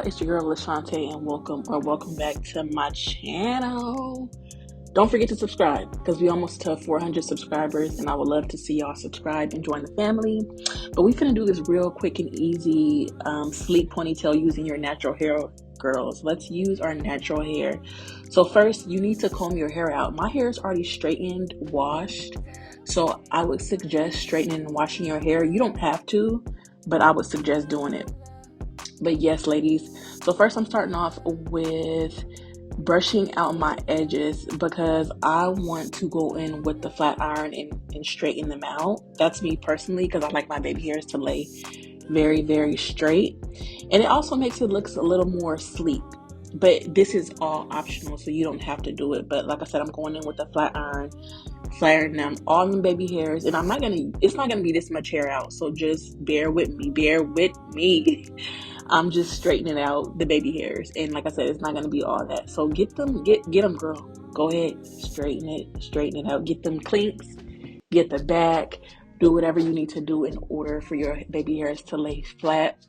it's your girl Lashauntae, and welcome back to my channel. Don't forget to subscribe because we almost to 400 subscribers, and I would love to see y'all subscribe and join the family. But we finna do this real quick and easy sleek ponytail using your natural hair, girls. Let's use our natural hair. So first, you need to comb your hair out. My hair is already straightened, washed, so I would suggest straightening and washing your hair. You don't have to, but I would suggest doing it. But yes, ladies, so first I'm starting off with brushing out my edges because I want to go in with the flat iron and straighten them out. That's me personally, because I like my baby hairs to lay very, very straight. And it also makes it look a little more sleek. But this is all optional, so you don't have to do it. But like I said, I'm going in with the flat iron, flaring them all the baby hairs, and it's not gonna be this much hair out, so just bear with me. I'm just straightening out the baby hairs, and like I said, it's not gonna be all that. So get them, girl. Go ahead, straighten it out. Get them clinks, get the back, do whatever you need to do in order for your baby hairs to lay flat.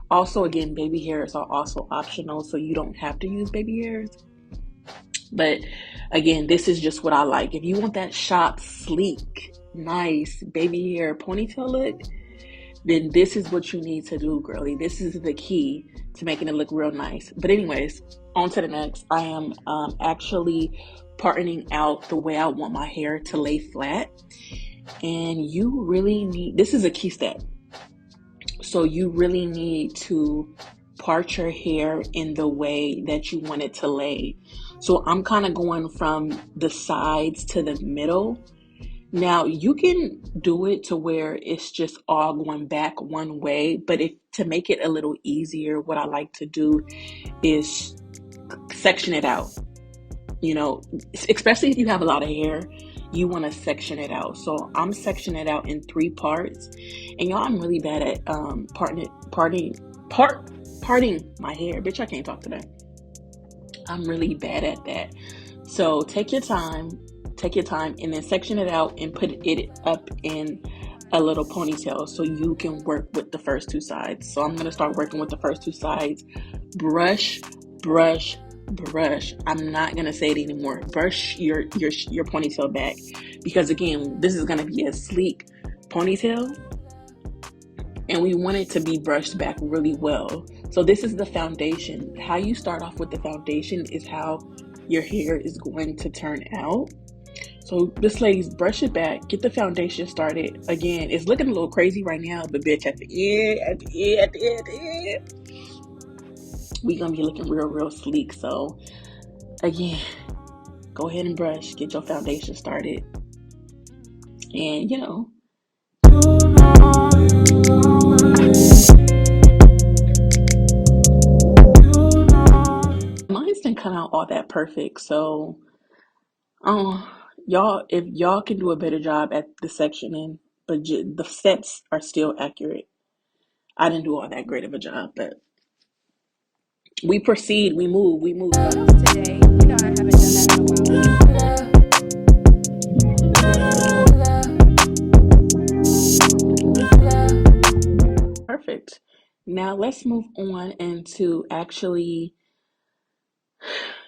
Also, again, baby hairs are also optional, so you don't have to use baby hairs. But again, this is just what I like. If you want that shop sleek, nice baby hair ponytail look, then this is what you need to do, girly. This is the key to making it look real nice. But anyways, on to the next. I am actually parting out the way I want my hair to lay flat. And you really need, this is a key step. So you really need to part your hair in the way that you want it to lay. So I'm kind of going from the sides to the middle. Now you can do it to where it's just all going back one way, but to make it a little easier, what I like to do is section it out. You know, especially if you have a lot of hair, you want to section it out. So I'm sectioning it out in 3 parts. And y'all, I'm really bad at parting my hair. Bitch, I can't talk today. I'm really bad at that. So take your time and then section it out and put it up in a little ponytail so you can work with the first 2 sides. So I'm going to start working with the first 2 sides. Brush. I'm not going to say it anymore. Brush your ponytail back, because again, this is going to be a sleek ponytail and we want it to be brushed back really well. So this is the foundation. How you start off with the foundation is how your hair is going to turn out. So this, ladies, brush it back, get the foundation started. Again, it's looking a little crazy right now, but bitch, at the end, we gonna be looking real sleek. So again, go ahead and brush, get your foundation started, and you know. Mine's didn't come out all that perfect, so y'all, if y'all can do a better job at the sectioning, but the steps are still accurate. I didn't do all that great of a job, but we proceed, we move. Today, you know I haven't done that in a while. Perfect. Now let's move on into actually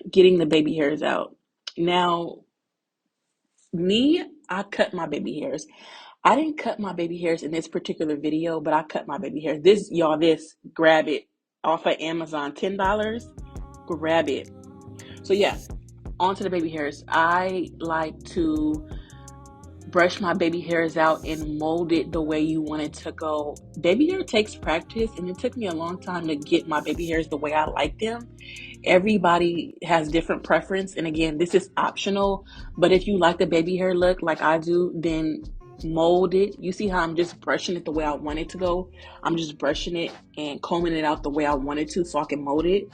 getting the baby hairs out. Now, I cut my baby hairs. I didn't cut my baby hairs in this particular video, but I cut my baby hairs. Grab it off of Amazon, $10. Grab it. So yeah, onto the baby hairs. I like to brush my baby hairs out and mold it the way you want it to go. Baby hair takes practice, and it took me a long time to get my baby hairs the way I like them. Everybody has different preference, and again, this is optional, but if you like the baby hair look like I do, then mold it. You see how I'm just brushing it the way I want it to go? I'm just brushing it and combing it out the way I want it to so I can mold it.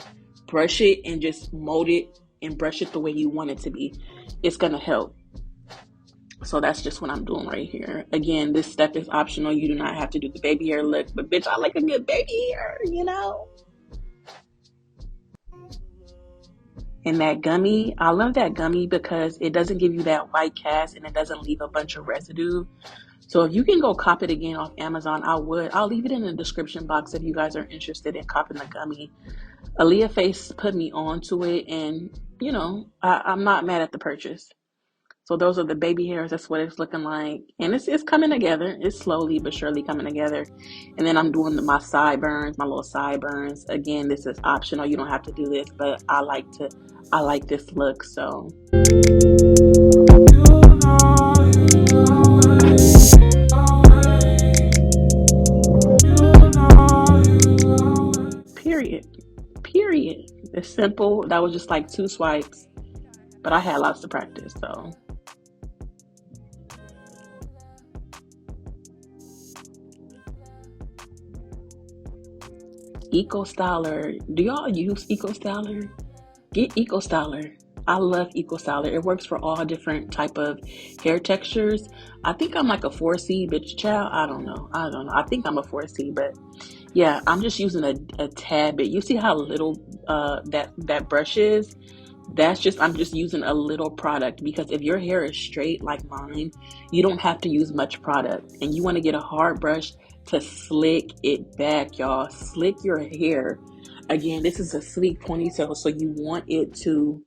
Brush it and just mold it and brush it the way you want it to be. It's gonna help. So that's just what I'm doing right here. Again, this step is optional. You do not have to do the baby hair look, but bitch, I like a good baby hair, you know? And that gummy, I love that gummy because it doesn't give you that white cast and it doesn't leave a bunch of residue. So if you can go cop it again off Amazon, I would. I'll leave it in the description box if you guys are interested in copping the gummy. Aaliyah Face put me onto it, and you know, I'm not mad at the purchase. So those are the baby hairs. That's what it's looking like, and it's coming together. It's slowly but surely coming together. And then I'm doing my sideburns, my little sideburns. Again, this is optional. You don't have to do this, but I like this look. So. Period. It's simple. That was just like 2 swipes, but I had lots of practice. So. Eco Styler. Do y'all use Eco Styler? Get Eco Styler. I love Eco Styler. It works for all different type of hair textures. I think I'm like a 4C, bitch child. I don't know. I think I'm a 4C, but yeah, I'm just using a tad bit. You see how little that brush is? I'm just using a little product, because if your hair is straight like mine, you don't have to use much product, and you want to get a hard brush to slick it back, y'all. Slick your hair. Again, this is a sleek ponytail, so you want it to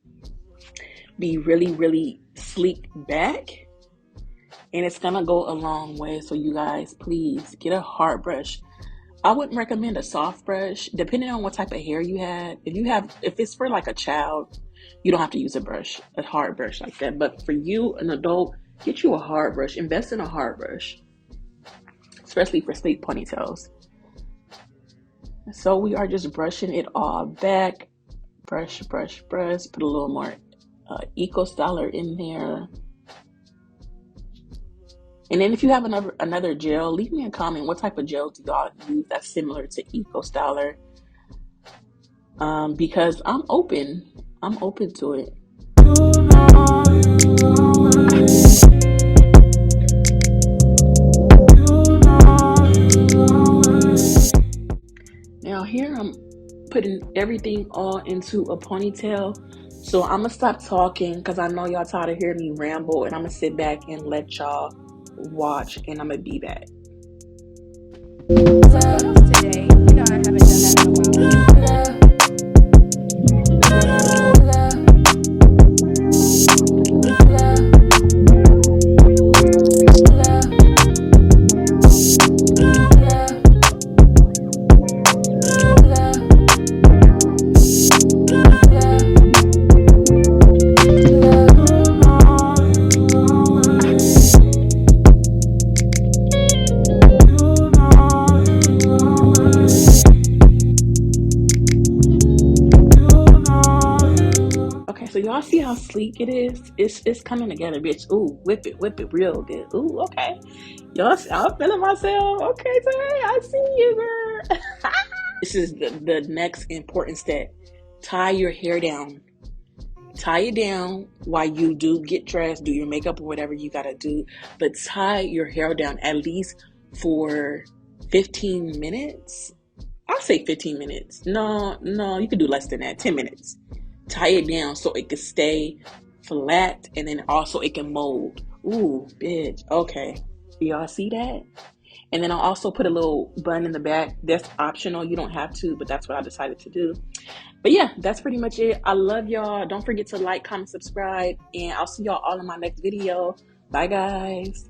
be really, really sleek back, and it's gonna go a long way. So you guys, please get a hard brush. I wouldn't recommend a soft brush, depending on what type of hair you have. If it's for like a child, you don't have to use a hard brush like that. But for you, an adult, get you a hard brush. Invest in a hard brush, especially for sleek ponytails. So we are just brushing it all back. Brush. Put a little more Eco Styler in there. And then if you have another gel, leave me a comment. What type of gel do y'all use that's similar to Eco Styler? Because I'm open to it. Now here I'm putting everything all into a ponytail. So I'm gonna stop talking because I know y'all tired of hearing me ramble, and I'm gonna sit back and let y'all watch, and I'm gonna be back. Today, you know I haven't done that in a while. So y'all see how sleek it is? It's coming together, bitch. Ooh, whip it real good. Ooh, okay. Y'all, I'm feeling myself. Okay, today I see you, girl. This is the next important step. Tie your hair down. Tie it down while you do get dressed, do your makeup or whatever you gotta do. But tie your hair down at least for 15 minutes. I'll say 15 minutes. No, you could do less than that. 10 minutes. Tie it down so it can stay flat, and then also it can mold. Ooh, bitch. Okay. Y'all see that? And then I'll also put a little bun in the back. That's optional. You don't have to, but that's what I decided to do. But yeah, that's pretty much it. I love y'all. Don't forget to like, comment, subscribe, and I'll see y'all all in my next video. Bye, guys.